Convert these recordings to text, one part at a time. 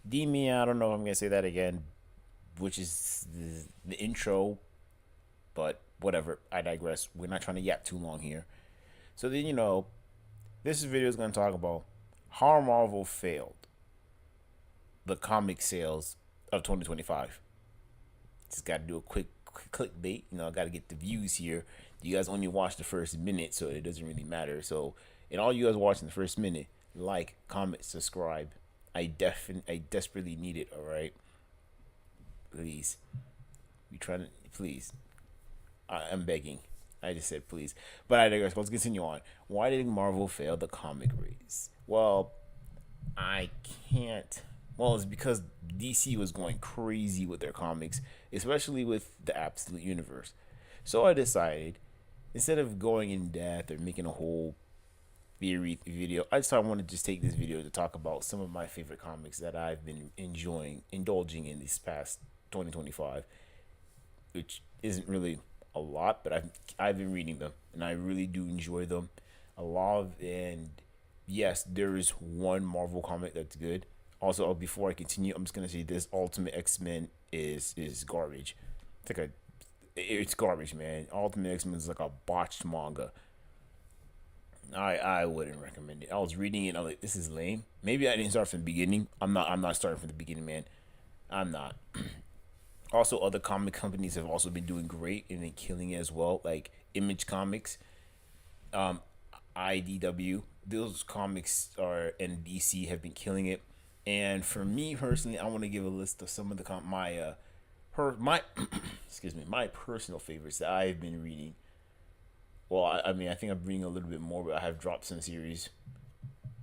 Demi, I don't know if I'm gonna say that again, which is the intro, but whatever. I digress. We're not trying to yap too long here. So then this video is gonna talk about how Marvel failed the comic sales of 2025. Just got to do a quick clickbait. I got to get the views here. You guys only watch the first minute, so it doesn't really matter. So, and all you guys watching the first minute, like, comment, subscribe. I desperately need it. All right, please. We trying to please. I'm begging. I just said please. But I digress. Let's continue on. Why did Marvel fail the comic race? Well, I can't. Well, it's because DC was going crazy with their comics, especially with the Absolute Universe. So I decided, instead of going in depth or making a whole theory video, I decided I want to just take this video to talk about some of my favorite comics that I've been indulging in this past 2025, which isn't really a lot, but I've been reading them and I really do enjoy them a lot. And yes, there is one Marvel comic that's good. Also, before I continue, I'm just gonna say this: Ultimate X-Men is garbage. It's garbage, man. Ultimate X-Men is like a botched manga. I wouldn't recommend it. I was reading it. I was like, this is lame. Maybe I didn't start from the beginning. I'm not starting from the beginning, man. I'm not. Also, other comic companies have also been doing great and then killing it as well, like Image Comics, um, IDW. Those comics are and DC have been killing it. And for me personally, I want to give a list of some of my my excuse me, my personal favorites that I've been reading. Well, I mean, I think I'm reading a little bit more, but I have dropped some series.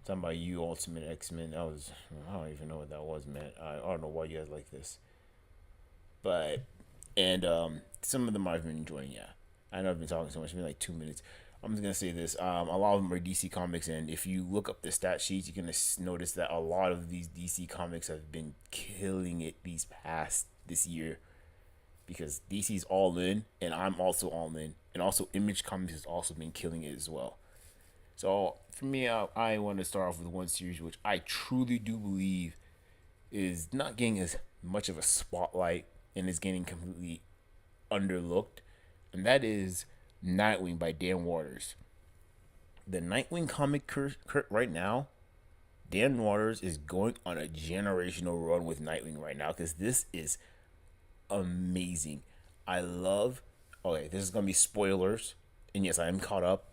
Talking about you, Ultimate X Men. I don't even know what that was, man. I don't know why you guys like this, but and some of them I've been enjoying. Yeah, I know I've been talking so much. It's been like 2 minutes. I'm just gonna say this. A lot of them are DC comics, and if you look up the stat sheets, you can notice that a lot of these DC comics have been killing it this year, because DC's all in, and I'm also all in, and also Image Comics has also been killing it as well. So for me, I want to start off with one series which I truly do believe is not getting as much of a spotlight and is getting completely underlooked, and that is Nightwing by Dan Waters. The Nightwing comic right now, Dan Waters is going on a generational run with Nightwing right now, because this is amazing. I love. Okay, this is gonna be spoilers, and yes, I am caught up.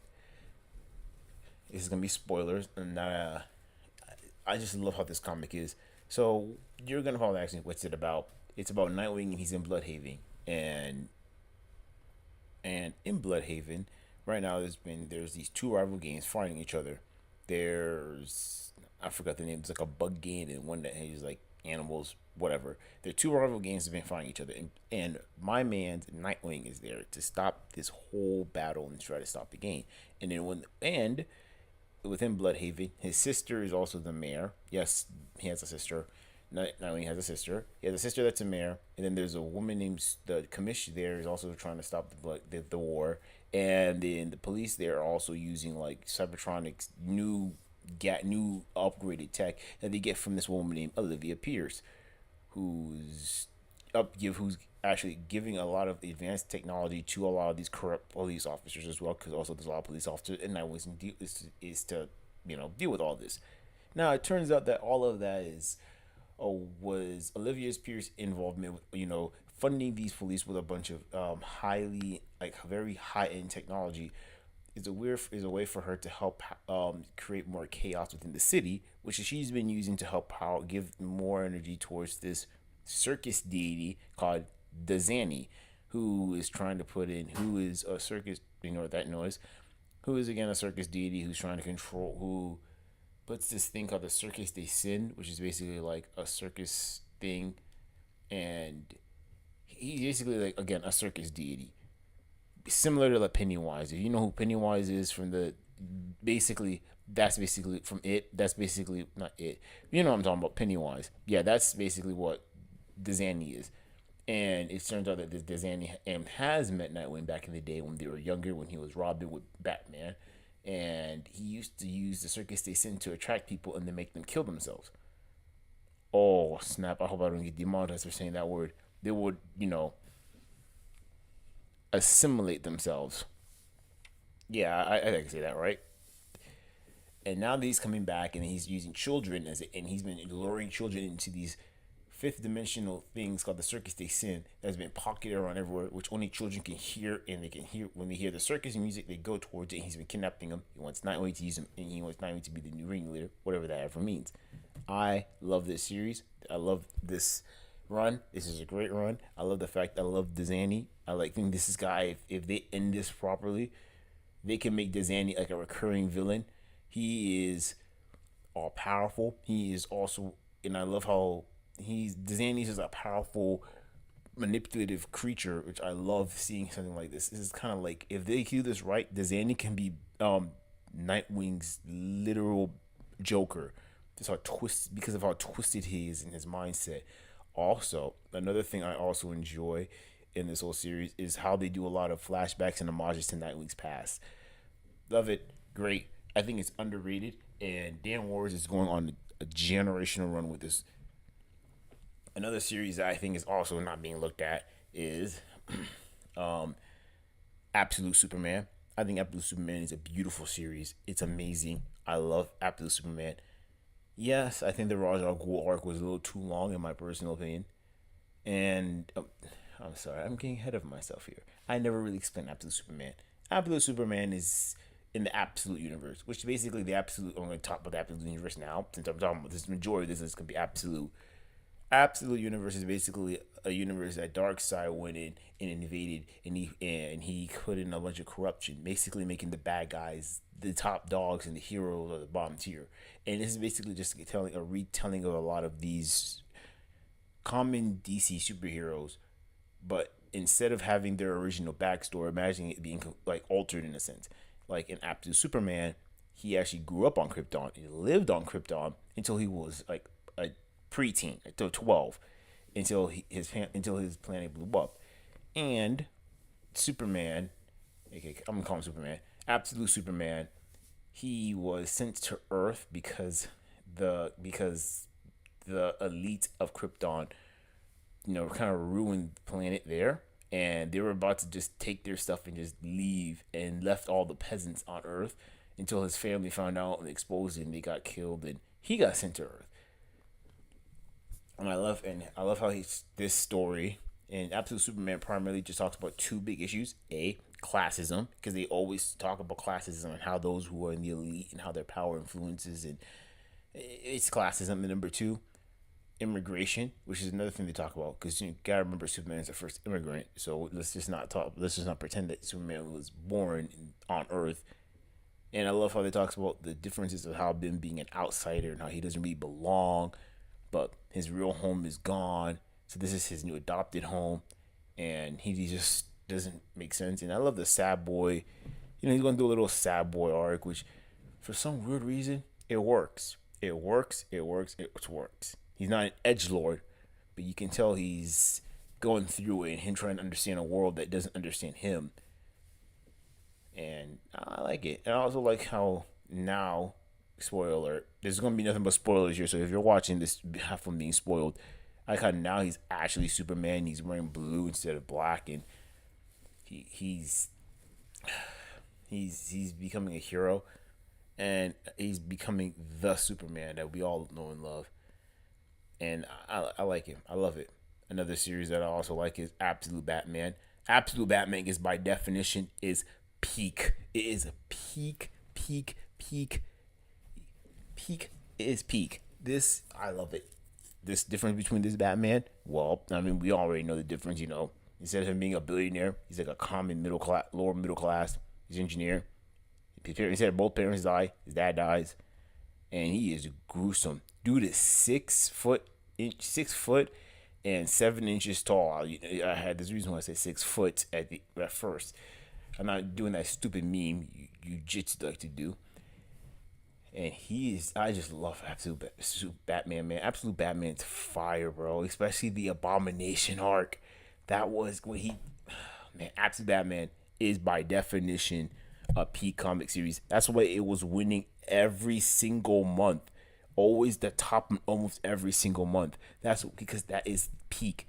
This is gonna be spoilers, and I just love how this comic is. So you're gonna probably ask me, what's it about? It's about Nightwing, and he's in Bloodhaven, and in Bloodhaven, right now there's these two rival gangs fighting each other. There's, I forgot the name. It's like a bug gang and one that has like animals, whatever. The two rival gangs have been fighting each other, and my man Nightwing is there to stop this whole battle and try to stop the game. And then within Bloodhaven, his sister is also the mayor. Yes, he has a sister. Nightwing has a sister. He has a sister that's a mayor, and then there's a woman named the commission there is also trying to stop the war, and then the police there are also using like Cybertronics new upgraded tech that they get from this woman named Olivia Pierce, who's who's actually giving a lot of advanced technology to a lot of these corrupt police officers as well, because also there's a lot of police officers, and that was is to deal with all this. Now it turns out that all of that was Olivia Pierce's involvement with funding these police with a bunch of highly like very high end technology is a way for her to help create more chaos within the city, which she's been using to help give more energy towards this circus deity called Dazani, who is a circus. Ignore that noise. Who is again a circus deity who's trying to control who puts this thing called the Circus de Sin, which is basically like a circus thing, and he's basically like again a circus deity, similar to like Pennywise. If you know who Pennywise is from that's basically from it. That's basically not it. You know what I'm talking about, Pennywise. Yeah, that's basically what Dazani is. And it turns out that this Dazani has met Nightwing back in the day when they were younger, when he was Robin with Batman, and he used to use the Circus they send to attract people and then make them kill themselves. Oh snap! I hope I don't get demonetized for saying that word. They would, assimilate themselves. Yeah, I can say that, right? And now that he's coming back and he's using children and he's been luring children into these fifth dimensional things called the circus they sin that's been pocketed around everywhere, which only children can hear, and they can hear when they hear the circus music, they go towards it. And he's been kidnapping them. He wants Nightwing to use him, and he wants Nightwing to be the new ringleader, whatever that ever means. I love this series. I love this run. This is a great run. I love the fact I love Dizani. I think this is guy. If they end this properly, they can make Dizani like a recurring villain. He is all powerful. He is also, and I love how Dizani is a powerful, manipulative creature, which I love seeing something like this. This is kind of like if they do this right, Dizani can be Nightwing's literal Joker. Just how twisted because of how twisted he is in his mindset. Also, another thing I also enjoy in this whole series is how they do a lot of flashbacks and homages to Nightwing's past. Love it. Great. I think it's underrated. And Dan Wars is going on a generational run with this. Another series that I think is also not being looked at is Absolute Superman. I think Absolute Superman is a beautiful series. It's amazing. I love Absolute Superman. Yes, I think the Ra's al Ghul arc was a little too long, in my personal opinion. And I'm sorry, I'm getting ahead of myself here. I never really explained Absolute Superman. Absolute Superman is in the Absolute Universe, which is basically the Absolute. I'm going to talk about the Absolute Universe now, since I'm talking about this. Majority of this is going to be Absolute. Absolute Universe is basically a universe that Darkseid went in and invaded, and he put in a bunch of corruption, basically making the bad guys the top dogs and the heroes are the bottom tier. And this is basically just telling a retelling of a lot of these common DC superheroes, but instead of having their original backstory, imagining it being like altered in a sense. Like in Absolute Superman, he actually grew up on Krypton. He lived on Krypton until he was like a preteen, until 12, until his planet blew up. And Superman, okay, I'm gonna call him Superman. Absolute Superman, he was sent to Earth because the elite of Krypton, kind of ruined the planet there, and they were about to just take their stuff and just leave, and left all the peasants on Earth until his family found out and exposed it, and they got killed, and he got sent to Earth. And I love how this story and Absolute Superman primarily just talks about two big issues: a classism, because they always talk about classism and how those who are in the elite and how their power influences, and it's classism. And number two, immigration, which is another thing they talk about, because you gotta remember Superman is the first immigrant. So let's just not pretend that Superman was born on Earth. And I love how they talks about the differences of how him being an outsider and how he doesn't really belong, but his real home is gone. So this is his new adopted home, and he just doesn't make sense. And I love the sad boy. He's going to do a little sad boy arc, which for some weird reason it works. It works. It works. It works. He's not an edge lord, but you can tell he's going through it and him trying to understand a world that doesn't understand him. And I like it. And I also like how now, spoiler alert, there's going to be nothing but spoilers here. So if you're watching this, half from being spoiled, I like how now he's actually Superman. He's wearing blue instead of black, and he's becoming a hero, and he's becoming the Superman that we all know and love. And I like him. I love it. Another series that I also like is Absolute Batman. Absolute Batman is by definition is peak. It is a peak. It is peak. This I love it. This difference between this Batman. Well, I mean, we already know the difference. Instead of him being a billionaire, he's like a common middle class, lower middle class. He's an engineer. Instead of both parents die, his dad dies, and he is gruesome. Dude is 6 foot and 7 inches tall. I had this reason why I say 6 foot at first. I'm not doing that stupid meme you jits like to do. And I just love Absolute Batman, man. Absolute Batman's fire, bro. Especially the Abomination arc. That was when man, Absolute Batman is by definition a peak comic series. That's why it was winning every single month always the top in almost every single month. That's because that is peak.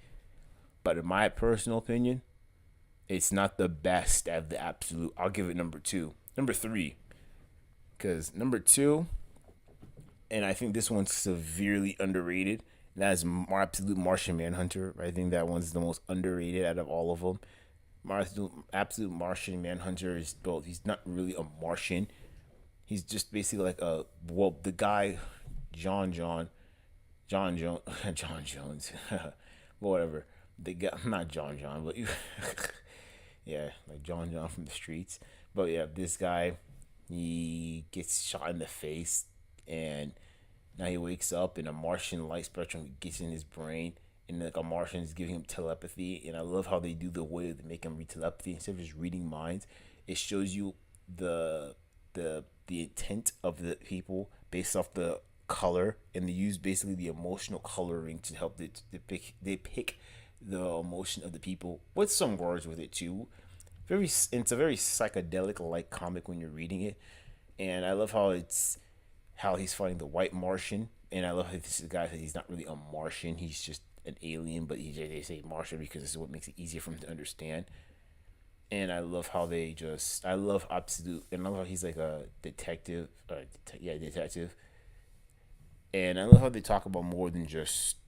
But in my personal opinion, it's not the best at the absolute. I'll give it number two. Number three, because number two, and I think this one's severely underrated. And that is Absolute Martian Manhunter. I think that one's the most underrated out of all of them. Absolute Martian Manhunter is built. He's not really a Martian. He's just basically like the guy, John John, John Jones, John Jones, whatever. The guy, not John John, but yeah, like John John from the streets. But yeah, this guy, he gets shot in the face, and now he wakes up, and a Martian light spectrum gets in his brain, and like a Martian is giving him telepathy. And I love how they do the way they make him read telepathy instead of just reading minds. It shows you the the intent of the people based off the color, and they use basically the emotional coloring to help depict the emotion of the people with some words with it too. It's a very psychedelic like comic when you're reading it, and I love how he's fighting the white Martian, and I love how this guy says he's not really a Martian, he's just an alien, but they say Martian because this is what makes it easier for him to understand. And I love how I love Absolute, and I love how he's like a detective, detective, and I love how they talk about more than just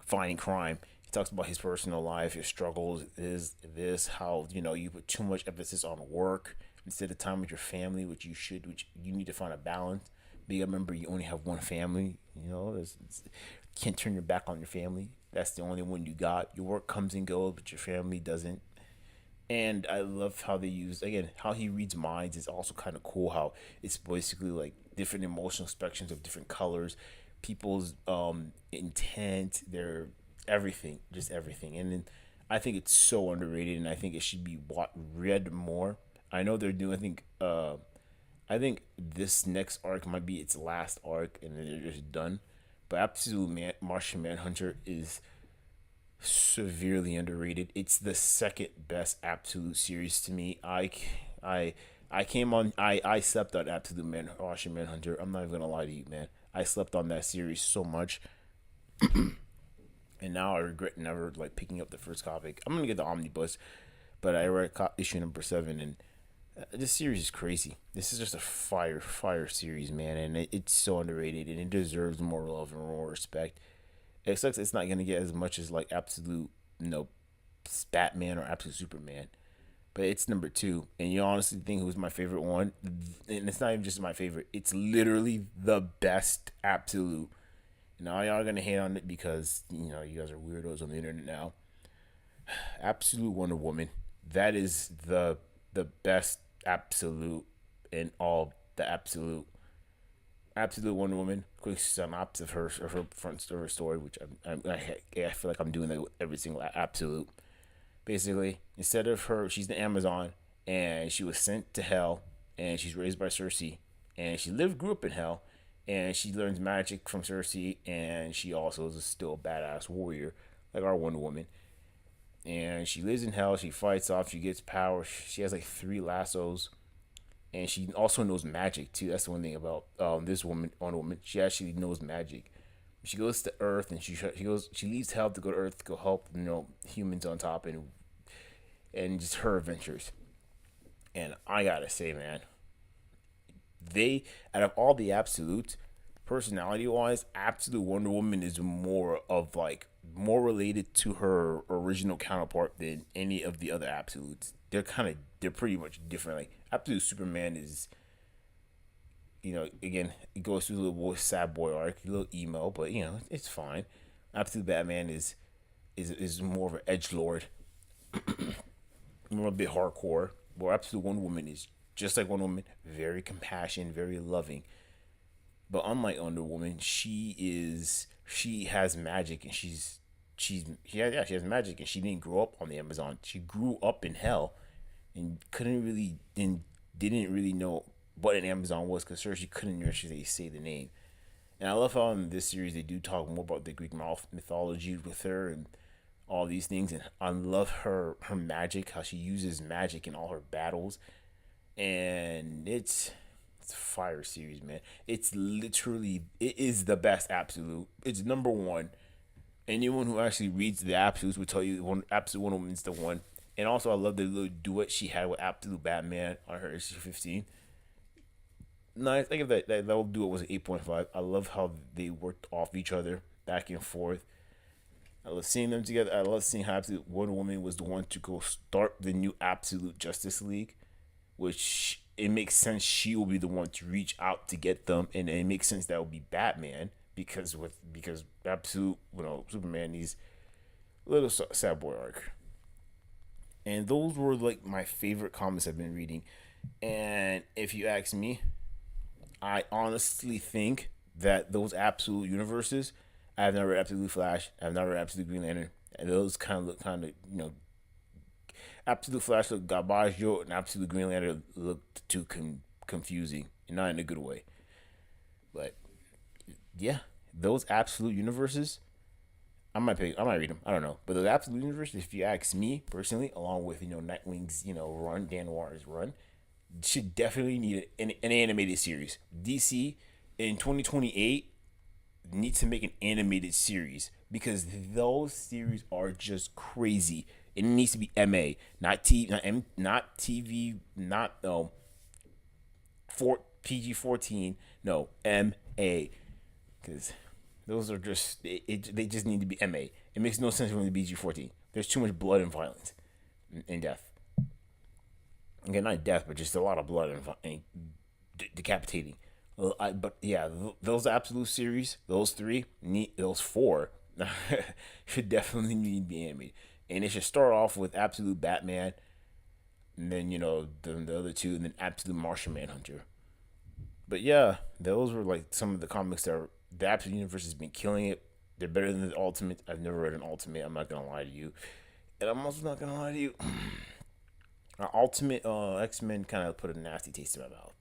fighting crime. He talks about his personal life, his struggles, is this how you put too much emphasis on work instead of time with your family, which you need to find a balance. Be a member, you only have one family. Can't turn your back on your family. That's the only one you got. Your work comes and goes, but your family doesn't. And I love how they use again how he reads minds is also kind of cool. How it's basically like different emotional spectrums of different colors, people's intent, their everything, just everything. And then I think it's so underrated, and I think it should be read more. I know they're doing. I think this next arc might be its last arc, and then they're just done. But Martian Manhunter is severely underrated. It's the second best Absolute series to me. I I came on. I slept on Martian Manhunter. I'm not even gonna lie to you, man. I slept on that series so much, and now I regret never like picking up the first copy. I'm gonna get the omnibus, but I read issue number 7, and this series is crazy. This is just a fire series, man, and it's so underrated, and it deserves more love and more respect. It sucks it's not gonna get as much as like Absolute, Batman or Absolute Superman, but it's number 2. And you honestly think who's my favorite one? And it's not even just my favorite. It's literally the best Absolute. Now y'all are gonna hate on it because you guys are weirdos on the internet now. Absolute Wonder Woman. That is the best Absolute in all the Absolute Wonder Woman. Quick synopsis of her front story, which I feel like I'm doing that with every single Absolute. Basically, instead of her, she's the Amazon, and she was sent to hell, and she's raised by Cersei, and grew up in hell, and she learns magic from Cersei, and she also is still a badass warrior, like our Wonder Woman. And she lives in hell. She fights off. She gets power. She has like 3 lassos, and she also knows magic too. That's the one thing about this Wonder Woman. She actually knows magic. She goes to Earth, and she leaves hell to go to Earth to go help humans on top, and just her adventures. And I gotta say, man, they out of all the Absolutes, personality wise, Absolute Wonder Woman is more related to her original counterpart than any of the other Absolutes. They're pretty much different. Like Absolute Superman is, again, it goes through the little sad boy arc, a little emo, but it's fine. Absolute Batman is more of an edge lord, more a bit hardcore. Where Absolute Wonder Woman is just like Wonder Woman, very compassionate, very loving. But unlike Wonder Woman, she has magic, and she has magic, and she didn't grow up on the Amazon. She grew up in hell, and didn't really know what an Amazon was because she couldn't actually say the name. And I love how in this series they do talk more about the Greek mythology with her and all these things. And I love her magic, how she uses magic in all her battles, and it's It's a fire series, man. It's literally, it is the best absolute. It's number one. Anyone who actually reads the absolutes will tell you one absolute Wonder Woman's the one. And also, I love the little duet she had with Absolute Batman on her issue 15. No, I think that little duet was an 8.5. I love how they worked off each other back and forth. I love seeing them together. I love seeing how Absolute Wonder Woman was the one to go start the new Absolute Justice League, which it makes sense she will be the one to reach out to get them, and it makes sense that would be Batman because Absolute, Superman needs a little sad boy arc. And those were like my favorite comics I've been reading. And if you ask me, I honestly think that those absolute universes, I've never read Absolute Flash, I've never read Absolute Green Lantern, and those Absolute Flash looked garbaggio, and Absolute Green Lantern looked too confusing, and not in a good way. But yeah, those absolute universes, I might read them. I don't know, but the absolute universe, if you ask me personally, along with Nightwing's run, Dan Noir's run, should definitely need an animated series. DC in 2028 needs to make an animated series because those series are just crazy. It needs to be MA, not T, not M, not TV, not PG-14. No, MA, because those are just they just need to be MA. It makes no sense for them to be PG-14. There's too much blood and violence and death. Again, not death, but just a lot of blood and decapitating. But yeah, those absolute series, those four, should definitely need to be animated, and it should start off with Absolute Batman, and then the other two, and then Absolute Martian Manhunter. But yeah, those were like some of the comics that the Absolute Universe has been killing it. They're better than the Ultimate. I've never read an Ultimate. I'm not gonna lie to you, and I'm also not gonna lie to you. Ultimate X Men kind of put a nasty taste in my mouth.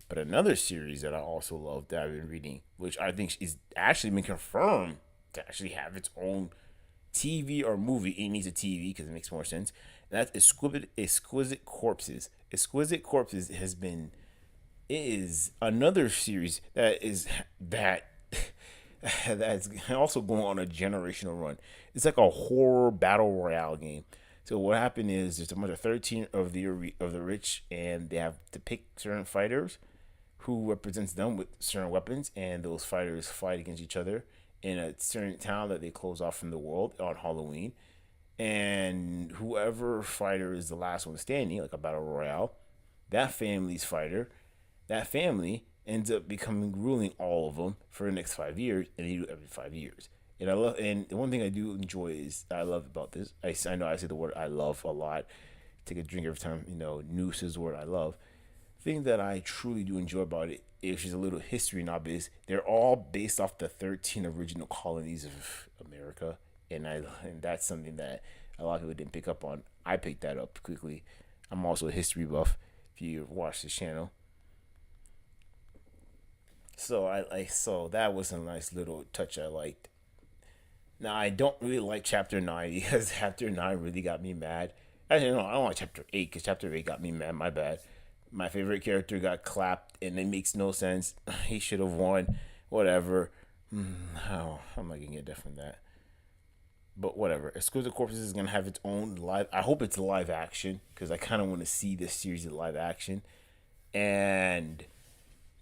But another series that I also love that I've been reading, which I think is actually been confirmed to actually have its own TV or movie. It needs a TV because it makes more sense. And that's Exquisite Corpses. Exquisite Corpses has been is another series that that's also going on a generational run. It's like a horror battle royale game. So what happened is there's a bunch of 13 of the rich, and they have to pick certain fighters who represents them with certain weapons, and those fighters fight against each other in a certain town that they close off from the world on Halloween. And whoever fighter is the last one standing, like a battle royale, that family's fighter, that family ends up becoming ruling all of them for the next 5 years, and they do it every 5 years. And the one thing I do enjoy is I love about this. I know I say the word I love a lot. Take a drink every time Noose is the word I love. The thing that I truly do enjoy about it is just a little history knob is they're all based off the 13 original colonies of America, and that's something that a lot of people didn't pick up on. I picked that up quickly. I'm also a history buff. If you watch this channel, so that was a nice little touch I liked. Now I don't really like chapter 9 because chapter 9 really got me mad. Actually, no, I don't like chapter 8 because chapter 8 got me mad. My bad. My favorite character got clapped, and it makes no sense. He should have won. Whatever. Oh, I'm not gonna get deaf from that. But whatever. Exquisite Corpses is gonna have its own live. I hope it's live action because I kind of want to see this series in live action, and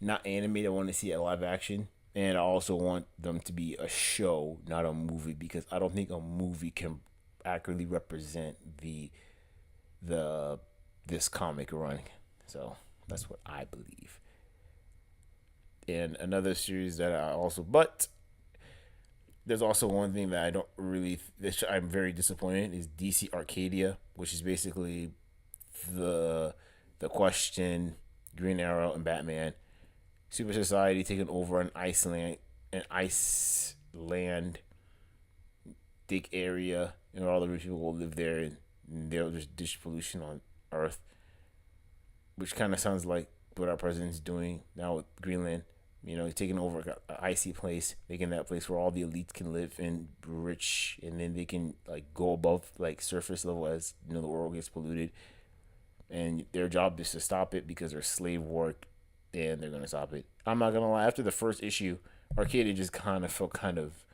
not animated. I want to see it live action, and I also want them to be a show, not a movie, because I don't think a movie can accurately represent the this comic run. So that's what I believe. And another series that I also, but there's also one thing that I don't really, I'm very disappointed is DC Arcadia, which is basically the Question, Green Arrow, and Batman. Super Society taking over an Iceland thick area, and all the rich people will live there, and they'll just dish pollution on Earth, which kind of sounds like what our president's doing now with Greenland. He's taking over an icy place, making that place where all the elites can live and rich, and then they can like go above like surface level as the world gets polluted. And their job is to stop it because there's slave work and they're gonna stop it. I'm not gonna lie. After the first issue, Arcadia just kind of felt kind of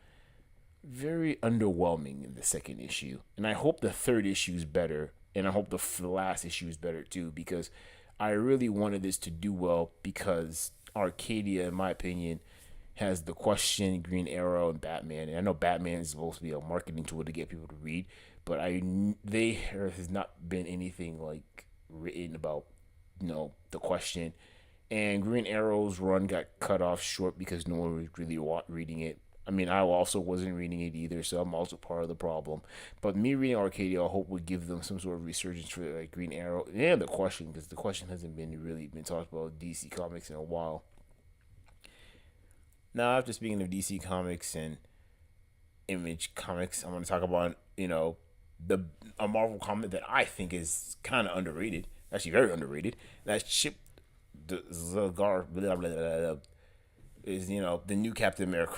very underwhelming in the second issue, and I hope the third issue is better, and I hope the last issue is better too, because I really wanted this to do well, because Arcadia, in my opinion, has the Question, Green Arrow, and Batman. And I know Batman is supposed to be a marketing tool to get people to read, but there has not been anything like written about the Question. And Green Arrow's run got cut off short because no one was really reading it. I mean, I also wasn't reading it either, so I'm also part of the problem. But me reading Arcadia, I hope would give them some sort of resurgence for like Green Arrow and the Question, because the Question hasn't been really been talked about DC Comics in a while. Now, after speaking of DC Comics and Image Comics, I'm going to talk about the a Marvel comic that I think is kind of underrated, actually very underrated. That's Chip the Zagar blah, blah, blah, blah, is the new Captain America.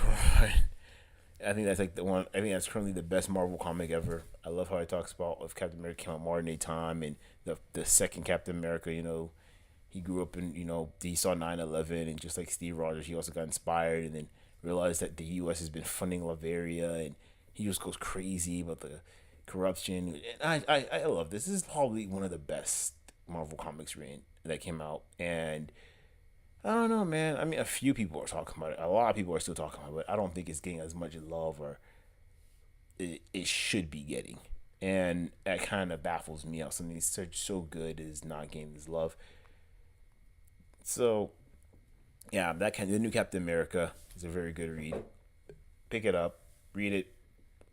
I think that's like the one. I think that's currently the best Marvel comic ever. I love how it talks about if Captain America came out modern day time, and the second Captain America. He grew up in he saw 9/11, and just like Steve Rogers, he also got inspired, and then realized that the U.S. has been funding Latveria, and he just goes crazy about the corruption. And I love this. This is probably one of the best Marvel comics written that came out, and I don't know, man. I mean, a few people are talking about it. A lot of people are still talking about it. But I don't think it's getting as much love or it should be getting. And that kind of baffles me out. Something so good is not getting this love. So, yeah, the new Captain America is a very good read. Pick it up, read it,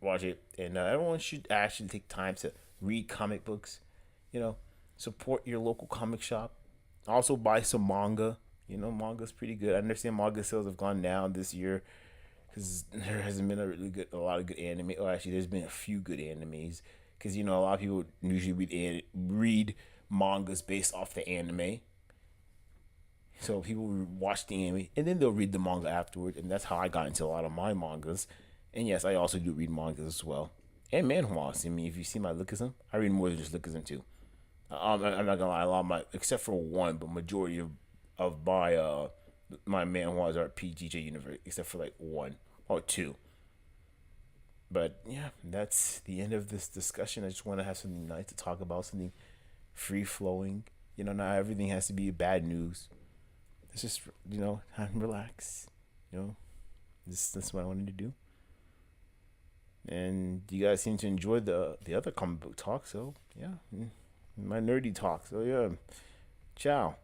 watch it, and everyone should actually take time to read comic books. You know, support your local comic shop. Also, buy some manga. Manga's pretty good. I understand manga sales have gone down this year because there hasn't been a lot of good anime. Oh, actually, there's been a few good animes because a lot of people usually read mangas based off the anime. So people watch the anime and then they'll read the manga afterward, and that's how I got into a lot of my mangas. And yes, I also do read mangas as well, and manhwas. I mean, if you see my lookism, I read more than just lookism too. I'm not gonna lie, a lot of my except for one, but majority of my manhwas are PGJ Universe, except for like one or two. But yeah, that's the end of this discussion. I just want to have something nice to talk about, something free flowing. Not everything has to be bad news. It's just relax. That's what I wanted to do. And you guys seem to enjoy the other comic book talk, so yeah, my nerdy talk. So yeah, ciao.